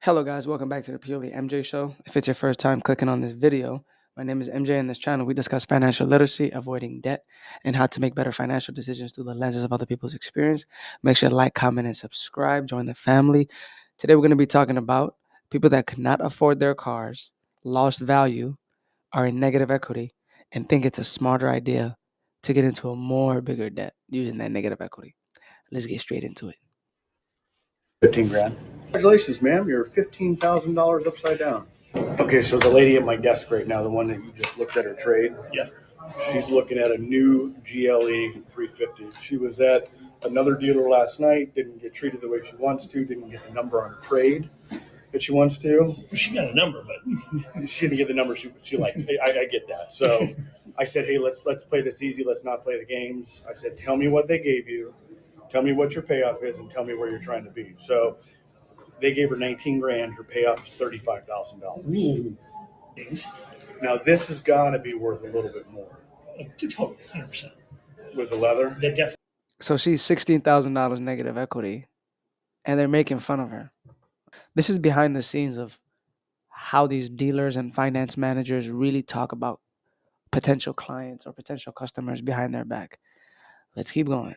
Hello, guys. Welcome back to the Purely MJ Show. If it's your first time clicking on this video, my name is MJ. In this channel, we discuss financial literacy, avoiding debt, and how to make better financial decisions through the lenses of other people's experience. Make sure to like, comment, and subscribe. Join the family. Today, we're going to be talking about people that could not afford their cars, lost value, are in negative equity, and think it's a smarter idea to get into a more bigger debt using that negative equity. Let's get straight into it. 15 grand. Congratulations, ma'am. You're $15,000 upside down. Okay, so the lady at my desk right now, the one that you just looked at her trade, Yeah. she's looking at a new GLE 350. She was at another dealer last night, didn't get treated the way she wants to, didn't get the number on her trade that she wants to. She got a number, but She didn't get the number she liked. I get that. So I said, hey, let's play this easy. Let's not play the games. I said, tell me what they gave you. Tell me what your payoff is and tell me where you're trying to be. So they gave her 19 grand. Her payoff is $35,000. Now this has got to be worth a little bit more totally, 100%. with the leather. That definitely. So she's $16,000 negative equity, and they're making fun of her. This is behind the scenes of how these dealers and finance managers really talk about potential clients or potential customers behind their back. Let's keep going.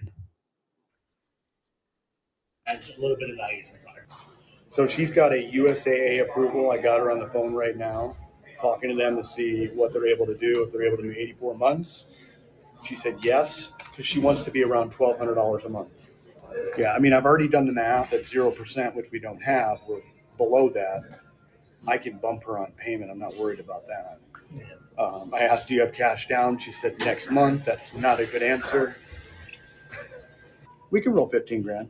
Adds a little bit of value to the car. So she's got a USAA approval. I got her on the phone right now, talking to them to see what they're able to do, if they're able to do 84 months. She said yes, because she wants to be around $1,200 a month. Yeah, I mean, I've already done the math at 0%, which we don't have. We're below that. I can bump her on payment. I'm not worried about that. Yeah. I asked, do you have cash down? She said next month. That's not a good answer. We can roll 15 grand.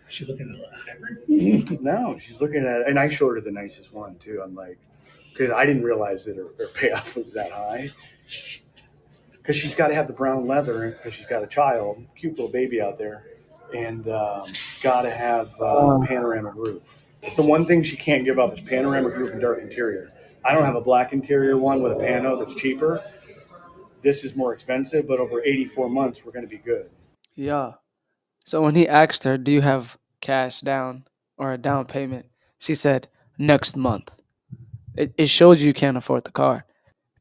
She's looking at a hybrid. No, she's looking at, and I showed her the nicest one too. I'm like, because I didn't realize that her payoff was that high. Because she's got to have the brown leather because she's got a child, cute little baby out there, and got to have panoramic roof. It's the one thing she can't give up is panoramic roof and dark interior. I don't have a black interior one with a pano that's cheaper. This is more expensive, but over 84 months, we're going to be good. Yeah. So when he asked her, do you have cash down or a down payment? She said, next month. It shows you can't afford the car.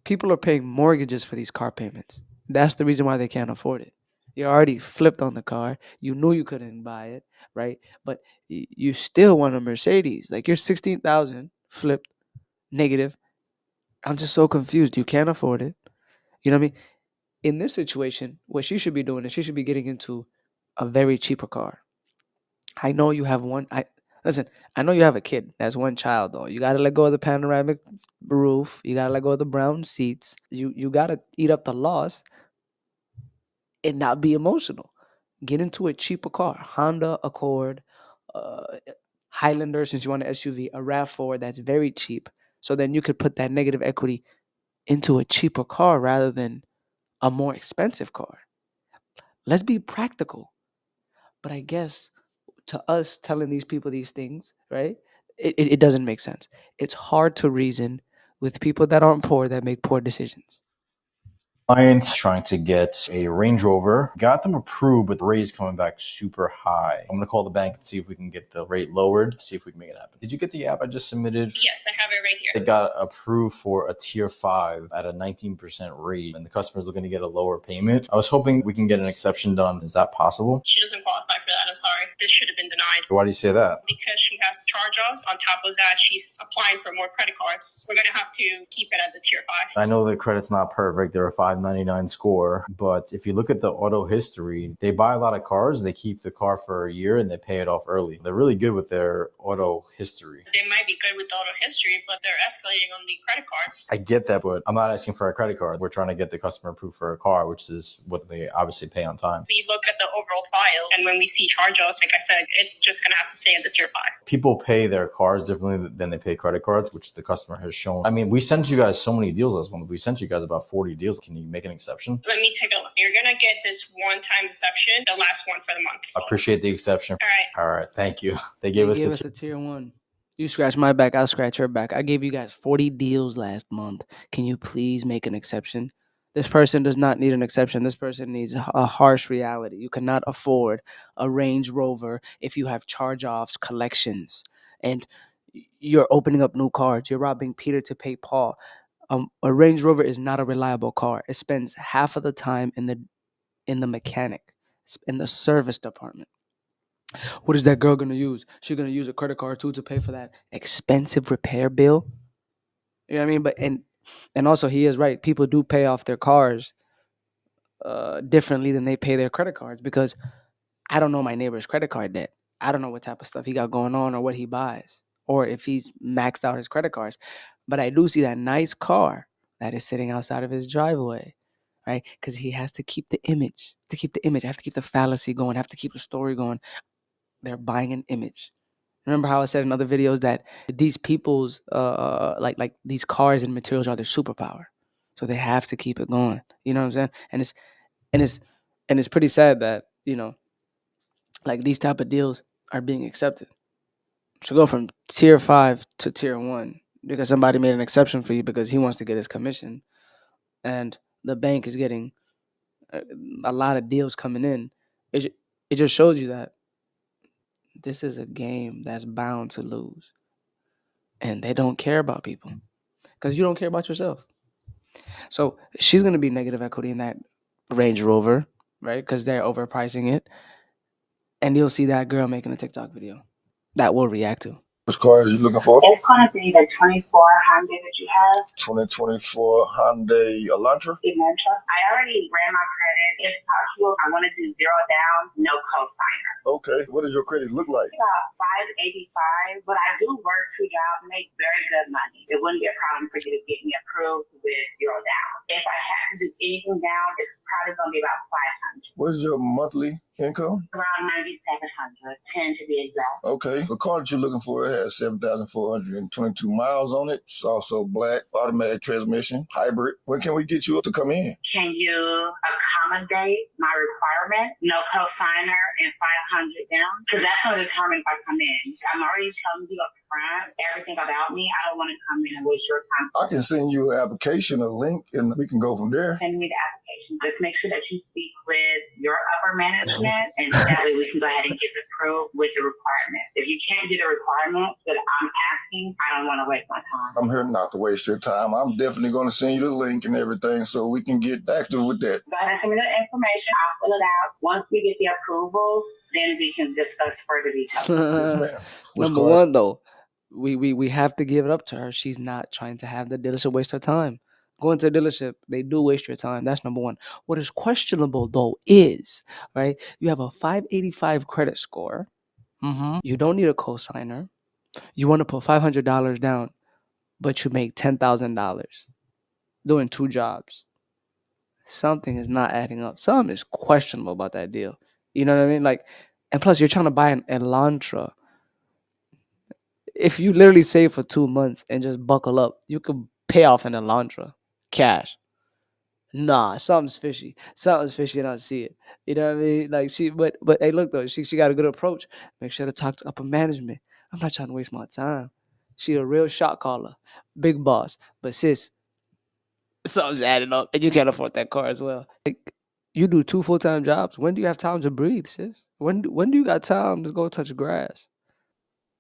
People are paying mortgages for these car payments. That's the reason why they can't afford it. You already flipped on the car. You knew you couldn't buy it, right? But you still want a Mercedes. Like you're 16,000 flipped negative. I'm just so confused. You can't afford it. You know what I mean? In this situation, what she should be doing is she should be getting into a very cheaper car. I know you have one. Listen. I know you have a kid. That's one child, though. You gotta let go of the panoramic roof. You gotta let go of the brown seats. You gotta eat up the loss and not be emotional. Get into a cheaper car, Honda Accord, uh, Highlander. Since you want an SUV, a Rav4 that's very cheap. So then you could put that negative equity into a cheaper car rather than a more expensive car. Let's be practical. But I guess to us telling these people these things, right? It doesn't make sense. It's hard to reason with people that aren't poor that make poor decisions. Client trying to get a Range Rover, got them approved, but the rate is coming back super high. I'm gonna call the bank and see if we can get the rate lowered, see if we can make it happen. Did you get the app I just submitted? Yes, I have it right here. It got approved for a tier 5 at a 19% rate, and the customer's looking to get a lower payment. I was hoping we can get an exception done. Is that possible? She doesn't qualify for that. I'm sorry. This should have been denied. Why do you say that? Because she has charge-offs. On top of that, she's applying for more credit cards. We're going to have to keep it at the tier 5. I know the credit's not perfect. They're a 599 score, but if you look at the auto history, they buy a lot of cars, they keep the car for a year, and they pay it off early. They're really good with their auto history. They might be good with the auto history, but they're escalating on the credit cards. I get that, but I'm not asking for a credit card. We're trying to get the customer approved for a car, which is what they obviously pay on time. We look at the overall file, and when we see charge-offs, like I said, it's just going to have to stay at the tier 5. People pay their cars differently than they pay credit cards, which the customer has shown. I mean, we sent you guys so many deals last month. We sent you guys about 40 deals. Can you make an exception? Let me take a look. You're going to get this one-time exception, the last one for the month. I appreciate the exception. All All right, thank you. They gave us a tier 1. You scratch my back, I'll scratch her back. I gave you guys 40 deals last month. Can you please make an exception? This person does not need an exception. This person needs a harsh reality. You cannot afford a Range Rover if you have charge-offs, collections, and You're opening up new cards. You're robbing Peter to pay Paul. A Range Rover is not a reliable car. It spends half of the time in the mechanic, in the service department. What is that girl gonna use? She's gonna use a credit card too to pay for that expensive repair bill. You know what I mean? But and also he is right. People do pay off their cars differently than they pay their credit cards because I don't know my neighbor's credit card debt. I don't know what type of stuff he got going on or what he buys or if he's maxed out his credit cards. But I do see that nice car that is sitting outside of his driveway, right? Because he has to keep the image. To keep the image, I have to keep the fallacy going. I have to keep the story going. They're buying an image. Remember how I said in other videos that these people's like these cars and materials are their superpower, so they have to keep it going. You know what I'm saying? And it's and it's pretty sad that like these type of deals are being accepted. To go from tier 5 to tier 1 because somebody made an exception for you because he wants to get his commission, and the bank is getting a, a lot of deals coming in. It just shows you that this is a game that's bound to lose, and they don't care about people because you don't care about yourself. So she's gonna be negative equity in that Range Rover, right? Because they're overpricing it, and you'll see that girl making a TikTok video that we'll react to. Which car are you looking for? It's going to be the 24 Hyundai that you have. 2024 Hyundai Elantra. Elantra. I already ran my credit. If possible, I want to do zero down, no co-signer. Okay. What does your credit look like? About 585, but I do work 2 jobs, make very good money. It wouldn't be a problem for you to get me approved with zero down. If I have to do anything down, it's probably going to be about 500. What is your monthly income? Around 9,700, 10 to be exact. Okay. The car that you're looking for has 7,422 miles on it. It's also black, automatic transmission, hybrid. When can we get you up to come in? Can you accommodate my requirement? No co-signer and 500 down? Because that's going to determine if I come in. I'm already telling you up front everything about me. I don't want to come in and waste your time. I can send you an application, a link, and we can go from there. Send me the application. Just make sure that you speak with your upper management, and that way we can go ahead and get approved with the requirement. If you can't do the requirements that I'm asking, I don't want to waste my time. I'm here not to waste your time. I'm definitely going to send you the link and everything so we can get active with that. Go ahead and send me the information. I'll fill it out. Once we get the approval, then we can discuss further details. Yes, ma'am. Number one, though, we have to give it up to her. She's not trying to have the dealership waste her time. Going to a dealership, they do waste your time. That's number one. What is questionable though is, right? You have a 585 credit score. You don't need a cosigner. You want to put $500 down, but you make $10,000 doing 2 jobs. Something is not adding up. Something is questionable about that deal. You know what I mean? Like, and plus you're trying to buy an Elantra. If you literally save for 2 months and just buckle up, you could pay off an Elantra cash. Nah, something's fishy. Something's fishy, and I see it. You know what I mean? Like but hey, look though, she got a good approach. Make sure to talk to upper management. I'm not trying to waste my time. She a real shot caller, big boss. But sis, something's adding up, and you can't afford that car as well. Like, you do 2 full-time jobs. When do you have time to breathe, sis? When do you got time to go touch grass?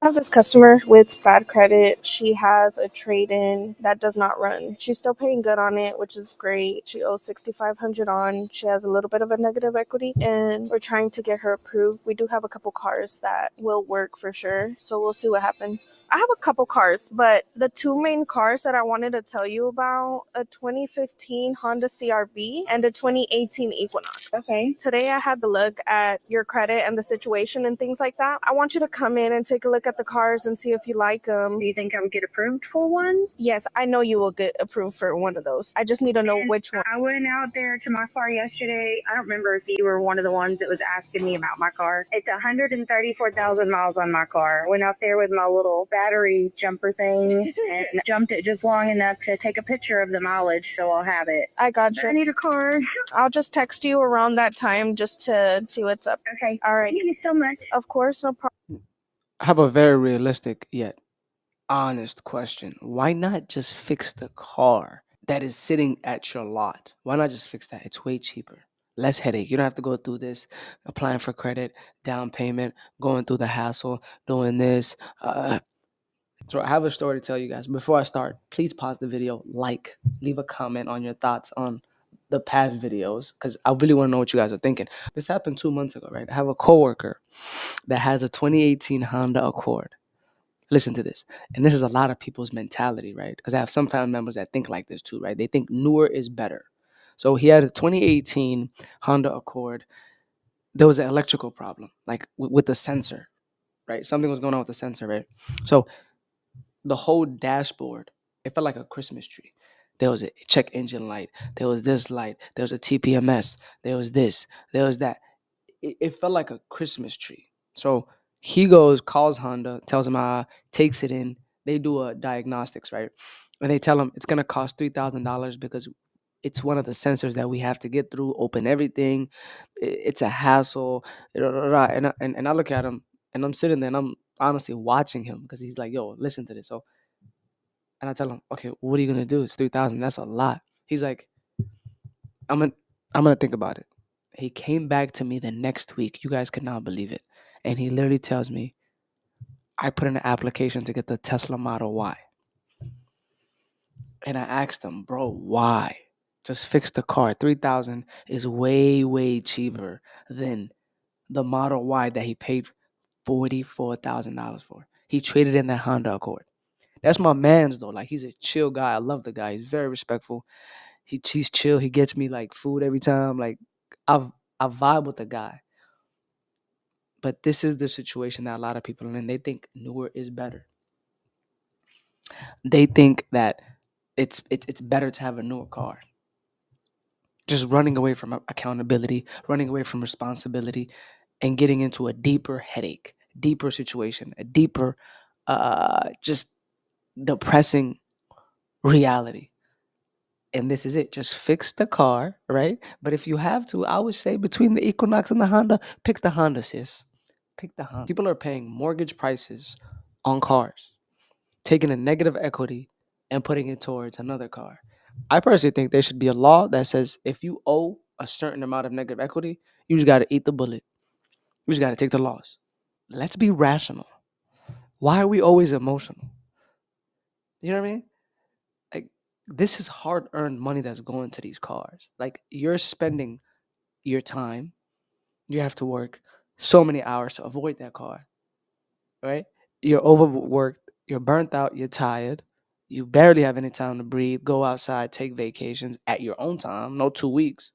I have this customer with bad credit. She has a trade-in that does not run. She's still paying good on it, which is great. She owes $6,500 on. She has a little bit of a negative equity, and we're trying to get her approved. We do have a couple cars that will work for sure, so we'll see what happens. I have a couple cars, but the 2 main cars that I wanted to tell you about, a 2015 Honda CRV and a 2018 Equinox. Okay, today I had to look at your credit and the situation and things like that. I want you to come in and take a look at the cars and see if you like them. Do you think I would get approved for ones? Yes, I know you will get approved for one of those. I just need to know which one. I went out there to my car yesterday. I don't remember if you were one of the ones that was asking me about my car. It's 134,000 miles on my car. Went out there with my little battery jumper thing and jumped it just long enough to take a picture of the mileage, so I'll have it. I got you. I need a car. I'll just text you around that time just to see what's up. Okay. All right. Thank you so much. Of course, no problem. I have a very realistic yet honest question. Why not just fix the car that is sitting at your lot? Why not just fix that? It's way cheaper. Less headache. You don't have to go through this, applying for credit, down payment, going through the hassle, doing this. So I have a story to tell you guys. Before I start, please pause the video, leave a comment on your thoughts on the past videos, because I really want to know what you guys are thinking. This happened 2 months ago, right? I have a coworker that has a 2018 Honda Accord. Listen to this. And this is a lot of people's mentality, right? Because I have some family members that think like this too, right? They think newer is better. So he had a 2018 Honda Accord. There was an electrical problem, like with the sensor, right? Something was going on with the sensor, right? So the whole dashboard, it felt like a Christmas tree. There was a check engine light. There was this light. There was a TPMS. There was this. There was that. It felt like a Christmas tree. So he calls Honda, tells him, takes it in. They do a diagnostics, right? And they tell him it's gonna cost $3,000 because it's one of the sensors that we have to get through, open everything. It's a hassle. And I look at him and I'm sitting there and I'm honestly watching him because he's like, yo, listen to this. So, and I tell him, okay, what are you gonna do? It's 3,000. That's a lot. He's like, I'm gonna think about it. He came back to me the next week. You guys could not believe it. And he literally tells me, I put in an application to get the Tesla Model Y. And I asked him, bro, why? Just fix the car. 3,000 is way, way cheaper than the Model Y that he paid $44,000 for. He traded in that Honda Accord. That's my man's though. Like, he's a chill guy. I love the guy. He's very respectful. He's chill. He gets me like food every time. Like, I vibe with the guy. But this is the situation that a lot of people are in. They think newer is better. They think that it's better to have a newer car. Just running away from accountability, running away from responsibility, and getting into a deeper headache, deeper situation, a deeper, just depressing reality. And this is it. Just fix the car, right? But if you have to, I would say between the Equinox and the Honda, pick the Honda, sis. Pick the Honda. People are paying mortgage prices on cars, taking a negative equity and putting it towards another car. I personally think there should be a law that says if you owe a certain amount of negative equity, you just got to eat the bullet. You just got to take the loss. Let's be rational. Why are we always emotional? You know what I mean? Like, this is hard-earned money that's going to these cars. Like, you're spending your time. You have to work so many hours to avoid that car, right? You're overworked. You're burnt out. You're tired. You barely have any time to breathe, go outside, take vacations at your own time, no 2 weeks,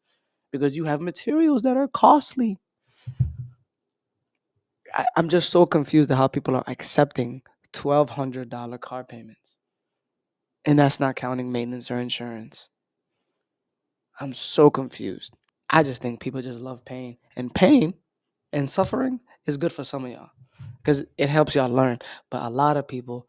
because you have materials that are costly. I'm just so confused at how people are accepting $1,200 car payments. And that's not counting maintenance or insurance. I'm so confused. I just think people just love pain. And pain and suffering is good for some of y'all because it helps y'all learn. But a lot of people,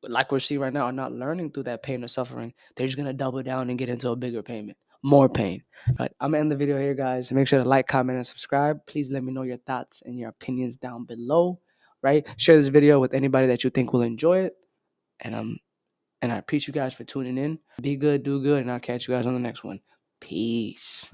like we're seeing right now, are not learning through that pain or suffering. They're just gonna double down and get into a bigger payment, more pain. But I'm gonna end the video here, guys. Make sure to like, comment, and subscribe. Please let me know your thoughts and your opinions down below. Right? Share this video with anybody that you think will enjoy it. And I appreciate you guys for tuning in. Be good, do good, and I'll catch you guys on the next one. Peace.